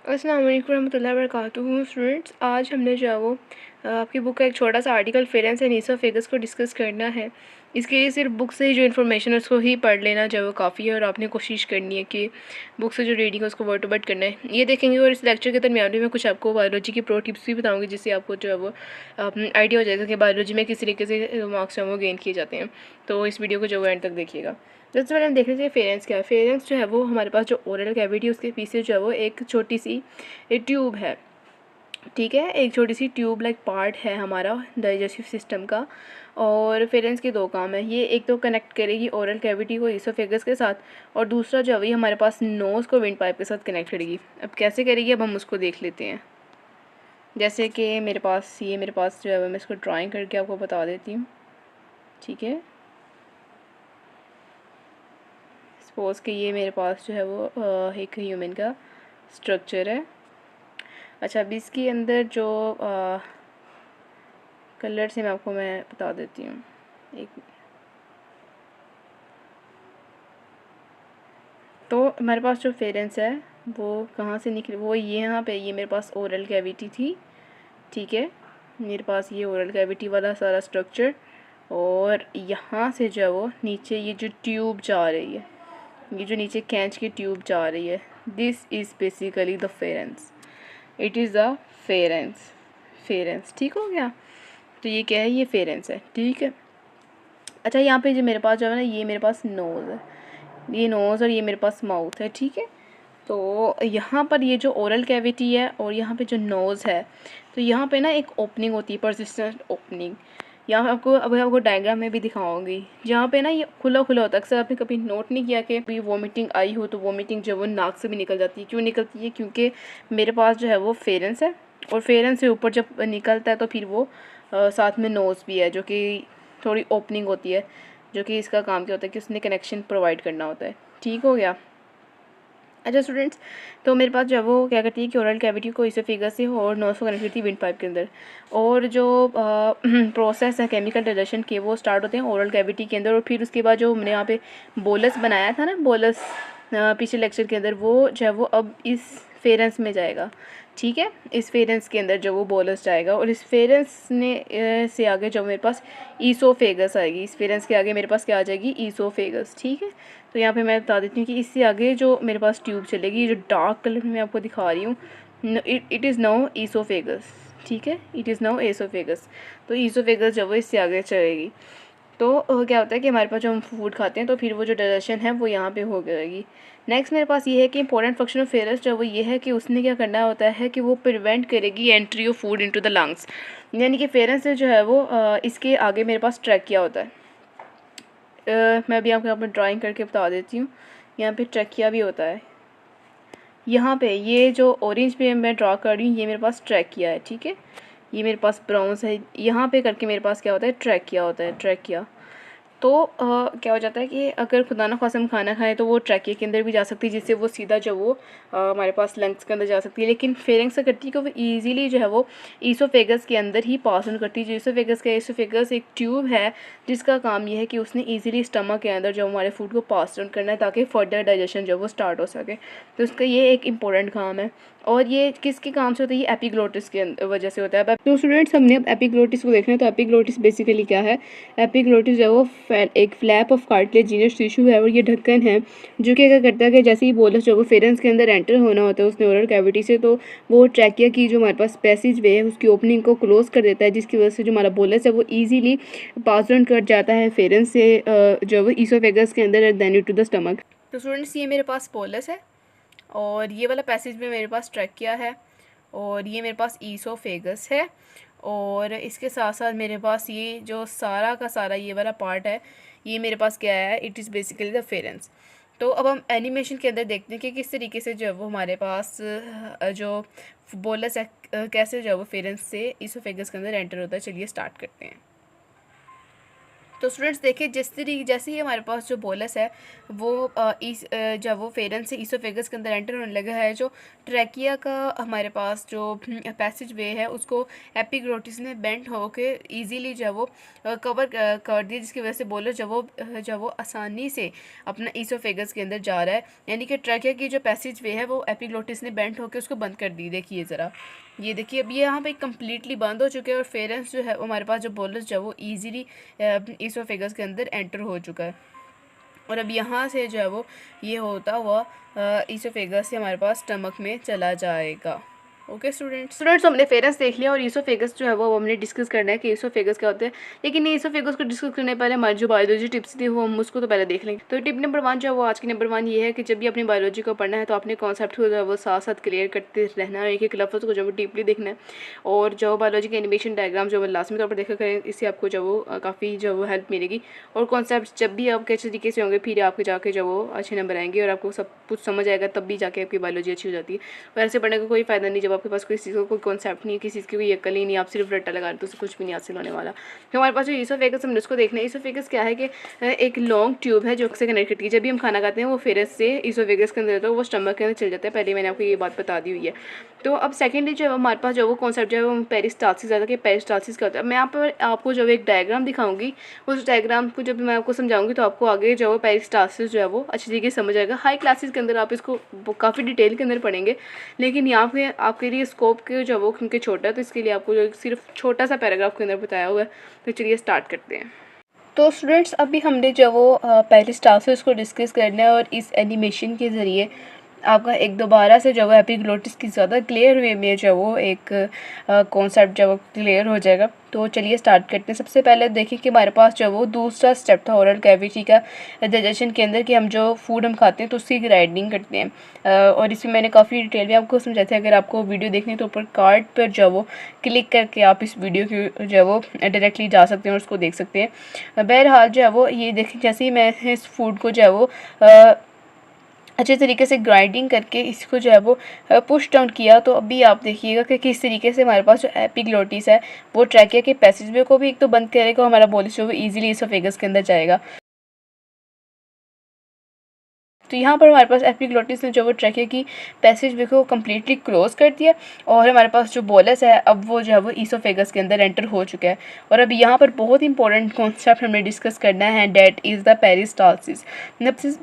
अस्सलाम वालेकुम रहमतुल्लाहि व बरकातुहू। स्टूडेंट्स, आज हमने जो है वो आपकी बुक का एक छोटा सा आर्टिकल फेरेंस एंड ईसोफेगस को डिस्कस करना है। इसके लिए सिर्फ बुक से ही जो इन्फॉर्मेशन है उसको ही पढ़ लेना जो है वो काफ़ी है, और आपने कोशिश करनी है कि बुक से जो रीडिंग है उसको वर्ड टू वर्ड करना है। ये देखेंगे, और इस लेक्चर के दरमियान भी मैं कुछ आपको बायोलॉजी की प्रो टिप्स भी बताऊँगी, जिससे आपको जो है वो आइडिया हो जाएगा कि बायोलॉजी में किस तरीके से मार्क्स जो है वो गेन किए जाते हैं। तो इस वीडियो को जो एंड तक देखिएगा। सबसे पहले हम देख लेते हैं फेरेंस क्या है। फेरेंस जो है वो हमारे पास जो ओरल कैविटी उसके पीछे जो है वो एक छोटी सी ट्यूब है, ठीक है। एक छोटी सी ट्यूब लाइक पार्ट है हमारा डाइजेस्टिव सिस्टम का। और फेरेंस के दो काम है। ये एक तो कनेक्ट करेगी ओरल कैविटी को ईसोफेगस के साथ, और दूसरा जो है वही हमारे पास नोज़ को विंड पाइप के साथ कनेक्ट करेगी। अब कैसे करेगी, अब हम उसको देख लेते हैं। जैसे कि मेरे पास जो है मैं इसको ड्राइंग करके आपको बता देती हूँ, ठीक है। सपोज़ कि ये मेरे पास जो है वो एक ह्यूमन का स्ट्रक्चर है। अच्छा, अब इसके अंदर जो कलर से मैं बता देती हूँ। एक तो हमारे पास जो फेरेंस है वो कहाँ से निकली, वो ये यहाँ पे ये मेरे पास ओरल कैविटी थी, ठीक है। मेरे पास ये ओरल कैविटी वाला सारा स्ट्रक्चर, और यहाँ से जो है वो नीचे ये जो ट्यूब जा रही है, ये जो नीचे कैंच की ट्यूब जा रही है, this is basically deferens. It is deferens. फेरेंस ठीक हो गया। तो ये क्या है, ये फेरेंस है, ठीक है। अच्छा, यहाँ पे जो मेरे पास जो है ना, ये मेरे पास नोज़ है, ये नोज़, और ये मेरे पास माउथ है, ठीक है। तो यहाँ पर ये जो ओरल कैविटी है और यहाँ पे जो नोज़ है, तो यहाँ पे ना एक ओपनिंग होती है, परसिस्टेंट ओपनिंग। यहाँ आपको अभी आपको डायग्राम में भी दिखाऊंगी, जहाँ पे ना ये खुला खुला होता है। अक्सर आपने कभी नोट नहीं किया कि भी वॉमिटिंग आई हो तो वॉमिटिंग जो है वो नाक से भी निकल जाती है। क्यों निकलती है? क्योंकि मेरे पास जो है वो फेरेंस है, और फेरेंस से ऊपर जब निकलता है तो फिर वो साथ में नोज़ भी है, जो कि थोड़ी ओपनिंग होती है, जो कि इसका काम क्या होता है कि उसने कनेक्शन प्रोवाइड करना होता है, ठीक हो गया। अच्छा स्टूडेंट्स, तो मेरे पास जो है वो क्या करती है कि ओरल कैविटी को ईसोफेगस से और नोज़ को कनेक्ट करती है विंड पाइप के अंदर, और जो प्रोसेस है केमिकल डाइजेशन के वो स्टार्ट होते हैं ओरल कैविटी के अंदर। और फिर उसके बाद जो हमने यहाँ पे बोलस बनाया था ना, बोलस पिछले लेक्चर के अंदर, वो जो है वो अब इस फेरेंस में जाएगा, ठीक है। इस फेरेंस के अंदर जो वो बोलस जाएगा, और इस फेरेंस ने से आगे जो मेरे पास ईसोफेगस आएगी। इस फेरेंस के आगे मेरे पास क्या आ जाएगी, ईसोफेगस, ठीक है। तो यहाँ पे मैं बता देती हूँ कि इससे आगे जो मेरे पास ट्यूब चलेगी, जो डार्क कलर में मैं आपको दिखा रही हूँ, इट इज़ नाउ ईसोफेगस, ठीक है। It is now oesophagus. तो ईसोफेगस जो वो इससे आगे चलेगी। तो क्या होता है कि हमारे पास जो हम फूड खाते हैं तो फिर वो जो डाइजेशन है वो यहाँ पे हो जाएगी। नेक्स्ट मेरे पास ये है कि इंपॉर्टेंट फंक्शन ऑफ फेरस जो वो ये है कि उसने क्या करना होता है कि वो प्रिवेंट करेगी entry of food into the lungs. यानी कि फेरस से जो है वो इसके आगे मेरे पास ट्रैकिया होता है। मैं भी आपको यहाँ पर ड्राइंग करके बता देती हूँ। यहाँ पे ट्रैकिया भी होता है। यहाँ पे ये जो ऑरेंज पे मैं ड्रा कर रही हूँ ये मेरे पास ट्रैकिया है, ठीक है। ये मेरे पास ब्राउन्स है, यहाँ पे करके मेरे पास क्या होता है, ट्रैकिया होता है, ट्रैकिया। तो क्या हो जाता है कि अगर खुदा ना खासा हम खाना खाएं तो वो ट्रैकिया के अंदर भी जा सकती है, जिससे वो सीधा जो वो हमारे पास लंग्स के अंदर जा सकती है। लेकिन फेरेंक्स से करती है कि वो ईजिली जो है वो ईसोफेगस के अंदर ही पास ऑन करती है। जो ईसोफेगस एक ट्यूब है जिसका काम ये है कि उसने ईजिली स्टमक के अंदर जो हमारे फूड को पास ऑन करना है, ताकि फर्दर डाइजेशन जो वो स्टार्ट हो सके। तो उसका ये एक इंपॉर्टेंट काम है। और ये किसके काम से होता है, ये एपिग्लोटिस के वजह से होता है। तो स्टूडेंट्स, हमने अब एपिग्लोटिस को देखना है। तो एपिग्लोटिस बेसिकली क्या है, एपिग्लोटिस जो है वो एक फ्लैप ऑफ कार्टिलेजिनस टिश्यू है, और ये ढक्कन है जो कि क्या करता है कि जैसे ही बोलस जो वो फेरेंस के अंदर एंटर होना होता है उसने ओरल कैविटी से, तो वो ट्रैकिया की जो हमारे पास पैसेज वे है उसकी ओपनिंग को क्लोज कर देता है, जिसकी वजह से जो हमारा बोलस है वो ईजिली पास ऑन कर जाता है फेरेंस से जो वो ईसोफेगस के अंदर and then to the stomach. तो स्टूडेंट्स, ये मेरे पास बोलस है, और ये वाला पैसेज में मेरे पास ट्रैकिया है, और ये मेरे पास ईसोफेगस है, और इसके साथ साथ मेरे पास ये जो सारा का सारा ये वाला पार्ट है, ये मेरे पास क्या है, इट इज़ बेसिकली द फेरेंस। तो अब हम एनिमेशन के अंदर देखते हैं कि किस तरीके से जो है वो हमारे पास जो बोलस है कैसे जो है वो फेरेंस से ईसोफेगस के अंदर एंटर होता है। चलिए स्टार्ट करते हैं। तो स्टूडेंट्स देखिए जैसे ही हमारे पास जो बोलस है वो जब वो फेरन से ईसोफेगस के अंदर एंटर होने लगा है, जो ट्रैकिया का हमारे पास जो पैसेज वे है उसको एपिग्लोटिस ने बेंड होके इजीली जब वो कवर कर दिया, जिसकी वजह से बोलस जब वो आसानी से अपना ईसोफेगस के अंदर जा रहा है। यानी कि ट्रैकिया की जो पैसेज वे है वो एपिग्लोटिस ने बेंड होकर उसको बंद कर दी। देखिए ज़रा, ये देखिए अब ये यहाँ पे कम्प्लीटली बंद हो चुके हैं और फेरेंस जो है हमारे पास जो बोलस जो वो ईजीली ईसोफेगस के अंदर एंटर हो चुका है। और अब यहाँ से जो है वो ये होता हुआ ईसोफेगस से हमारे पास स्टमक में चला जाएगा। ओके स्टूडेंट्स हमने फेरस देख लिया और ईसोफेगस जो है वो हमने डिस्कस करना है कि ईसोफेगस क्या होता है। लेकिन ईसोफेगस को डिस्कस करने पहले हमारी जो बायोलॉजी टिप्स थी वो हम उसको तो पहले देख लेंगे। तो टिप नंबर 1 जो है वो आज की नंबर 1 ये है कि जब भी अपनी बायोलॉजी को पढ़ना है तो अपने कॉन्सेप्ट को जो है वो साथ साथ क्लियर करते रहना है, एक एक लफ्ज़ को जो वो डीपली देखना है। और जो बायोलॉजी के एनिमेशन डायग्राम जो वो लाजमी तौर पर देखा करें, इससे आपको जो वो काफ़ी जो वो हेल्प मिलेगी। और कॉन्सेप्ट जब भी आपके अच्छे तरीके से होंगे फिर आपके जाके जो वो अच्छे नंबर आएंगे और आपको सब कुछ समझ आएगा, तब भी जाके आपकी बायोलॉजी अच्छी हो जाती है। और ऐसे पढ़ने का कोई फ़ायदा नहीं जब आपके पास किसी चीज़ कोई कॉन्सेप्ट नहीं है, किसी चीज़ की कोई अकल ही नहीं, आप सिर्फ रट्टा लगा रहे तो उससे कुछ भी नहीं हासिल होने वाला। तो हमारे पास जो ईसोफेगस हमने उसको देखना है। ईसोफेगस क्या है कि एक लॉन्ग ट्यूब है जो से कनेक्ट करती है। जब भी हम खाना खाते हैं वो फेरस से ईसोफेगस के अंदर रहता है, वो स्टमक के अंदर चल जाता है। पहले मैंने आपको ये बात बता दी हुई है। तो अब सेकेंडली जो है हमारे पास जो वो कॉन्सेप्ट जो है वो पेरिस्टाल्सिस आता है कि पेरिस्टाल्सिस क्या होता है। मैं यहाँ पर आपको जो एक डायग्राम दिखाऊंगी, उस डायग्राम को जब मैं आपको समझाऊंगी तो आपको आगे जो है पेरिस्टाल्सिस जो है वो अच्छी तरीके से समझ आएगा। हाई क्लासेस के अंदर आप इसको काफ़ी डिटेल के अंदर पढ़ेंगे, लेकिन यहाँ पे आपके लिए स्कोप के जो वो क्योंकि छोटा है तो इसके लिए आपको जो सिर्फ छोटा सा पैराग्राफ के अंदर बताया हुआ है। तो चलिए स्टार्ट करते हैं। तो स्टूडेंट्स अभी हमने जो वो पेरिस्टाल्सिस को डिस्कस करना है और इस एनिमेशन के ज़रिए आपका एक दोबारा से जो है एपिग्लोटिस की ज़्यादा क्लियर वे में जो वो एक कॉन्सेप्ट जो वो क्लियर हो जाएगा। तो चलिए स्टार्ट करते हैं। सबसे पहले देखिए कि हमारे पास जो वो दूसरा स्टेप था ओरल कैविटी का डाइजेशन के अंदर, कि हम जो फूड हम खाते हैं तो उसकी ग्राइंडिंग करते हैं। और इसमें मैंने काफ़ी डिटेल में आपको समझाया था। अगर आपको वीडियो देखनी है तो ऊपर कार्ड पर जो वो क्लिक करके आप इस वीडियो की जो वो डायरेक्टली जा सकते हैं और उसको देख सकते हैं। बहरहाल जो है वो ये देखिए, जैसे ही मैं इस फूड को जो है वो अच्छे तरीके से ग्राइंडिंग करके इसको जो है वो पुश डाउन किया, तो अभी आप देखिएगा कि किस तरीके से हमारे पास जो एपिग्लोटिस है वो ट्रैकिया के पैसेजवे को भी एक तो बंद करेगा और हमारा बोलस जो वो ईजिली ईसोफेगस के अंदर जाएगा। तो यहाँ पर हमारे पास एपिग्लोटिस ने जो वो ट्रैकिया की पैसेजवे को कम्प्लीटली क्लोज कर दिया और हमारे पास जो बोलस है अब वो जो है वो ईसोफेगस के अंदर एंटर हो चुका है। और अब यहाँ पर बहुत इंपॉर्टेंट कॉन्सेप्ट हमें डिस्कस करना है, that is the peristalsis.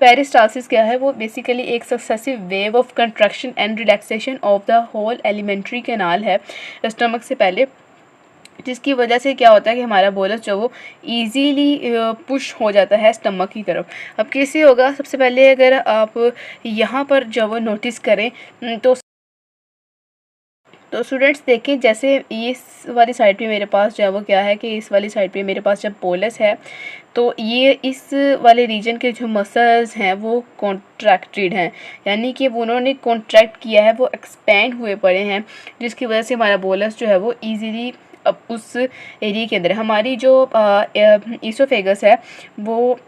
Peristalsis क्या है, वो बेसिकली एक successive wave of contraction and relaxation of the whole alimentary canal है स्टमक से पहले, जिसकी वजह से क्या होता है कि हमारा बोलस जो वो इजीली पुश हो जाता है स्टमक की तरफ। अब कैसे होगा, सबसे पहले अगर आप यहाँ पर जो वो नोटिस करें तो स्टूडेंट्स देखें, जैसे इस वाली साइड पे मेरे पास जो है वो क्या है कि इस वाली साइड पे मेरे पास जब बोलस है तो ये इस वाले रीजन के जो मसल्स हैं वो कॉन्ट्रैक्टेड हैं, यानी कि वो उन्होंने कॉन्ट्रैक्ट किया है, वो एक्सपेंड हुए पड़े हैं, जिसकी वजह से हमारा बोलस जो है वो ईजीली अब उस एरिया के अंदर हमारी जो ईसोफेगस है वो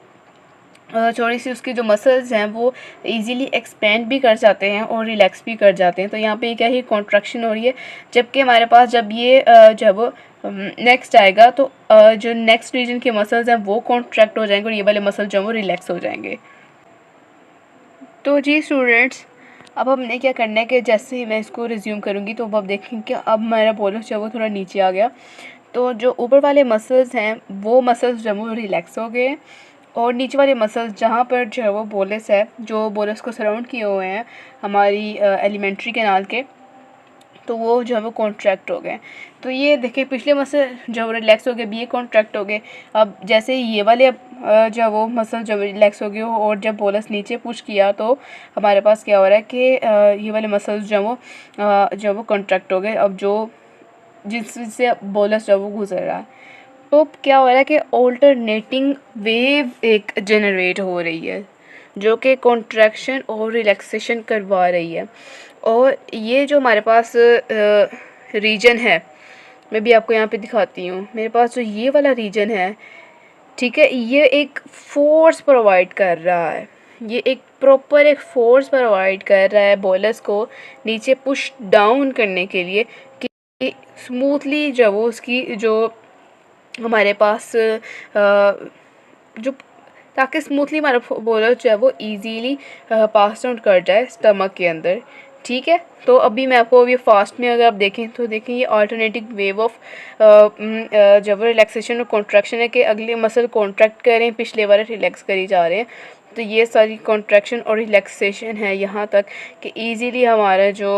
थोड़ी सी उसकी जो मसल्स हैं वो इजीली एक्सपेंड भी कर जाते हैं और रिलैक्स भी कर जाते हैं। तो यहाँ पे क्या ही कॉन्ट्रैक्शन हो रही है, जबकि हमारे पास जब ये जब नेक्स्ट आएगा तो जो नेक्स्ट रीजन के मसल्स हैं वो कॉन्ट्रैक्ट हो जाएंगे और ये वाले मसल जो वो रिलैक्स हो जाएंगे। तो जी स्टूडेंट्स, अब हमने क्या करना है कि जैसे ही मैं इसको रिज्यूम करूँगी तो अब देखेंगे कि अब मेरा बोलस जो वो थोड़ा नीचे आ गया, तो जो ऊपर वाले मसल्स हैं वो मसल्स जो वो रिलैक्स हो गए और नीचे वाले मसल्स जहाँ पर जो है वो बोलस है, जो बोलस को सराउंड किए हुए हैं हमारी एलिमेंट्री कैनाल के, तो वो जो है वो कॉन्ट्रैक्ट हो गए। तो ये देखिए पिछले मसल जो रिलैक्स हो गए, भी ये कॉन्ट्रैक्ट हो गए। अब जैसे ये वाले जो वो मसल जो रिलैक्स हो गए और जब बोलस नीचे पुश किया तो हमारे पास क्या हो रहा है कि ये वाले मसल्स जो वो कॉन्ट्रैक्ट हो गए, अब जो जिससे बोलस जो वो गुजर रहा है। तो क्या हो रहा है कि ऑल्टरनेटिंग वेव एक जनरेट हो रही है जो कि कॉन्ट्रैक्शन और रिलैक्सेशन करवा रही है। और ये जो हमारे पास रीजन है, मैं भी आपको यहाँ पे दिखाती हूँ, मेरे पास जो ये वाला रीजन है, ठीक है, ये एक फोर्स प्रोवाइड कर रहा है, ये एक प्रॉपर एक फोर्स प्रोवाइड कर रहा है बोलस को नीचे पुश डाउन करने के लिए कि स्मूथली जो वो उसकी जो हमारे पास जो ताकि स्मूथली हमारा बोलर जो है वो इजीली पास आउट कर जाए स्टमक के अंदर। ठीक है, तो अभी मैं आपको अभी फास्ट में अगर आप देखें तो देखें ये अल्टरनेटिव वेव ऑफ जब रिलैक्सेशन और कॉन्ट्रैक्शन है कि अगले मसल कॉन्ट्रैक्ट करें, पिछले वाले रिलैक्स करी जा रहे हैं। तो ये सारी कॉन्ट्रैक्शन और रिलैक्सेशन है यहाँ तक कि ईज़िली हमारा जो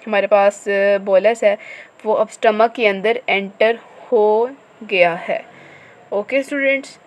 हमारे पास बोलस है वो अब स्टमक के अंदर एंटर हो गया है। Okay students.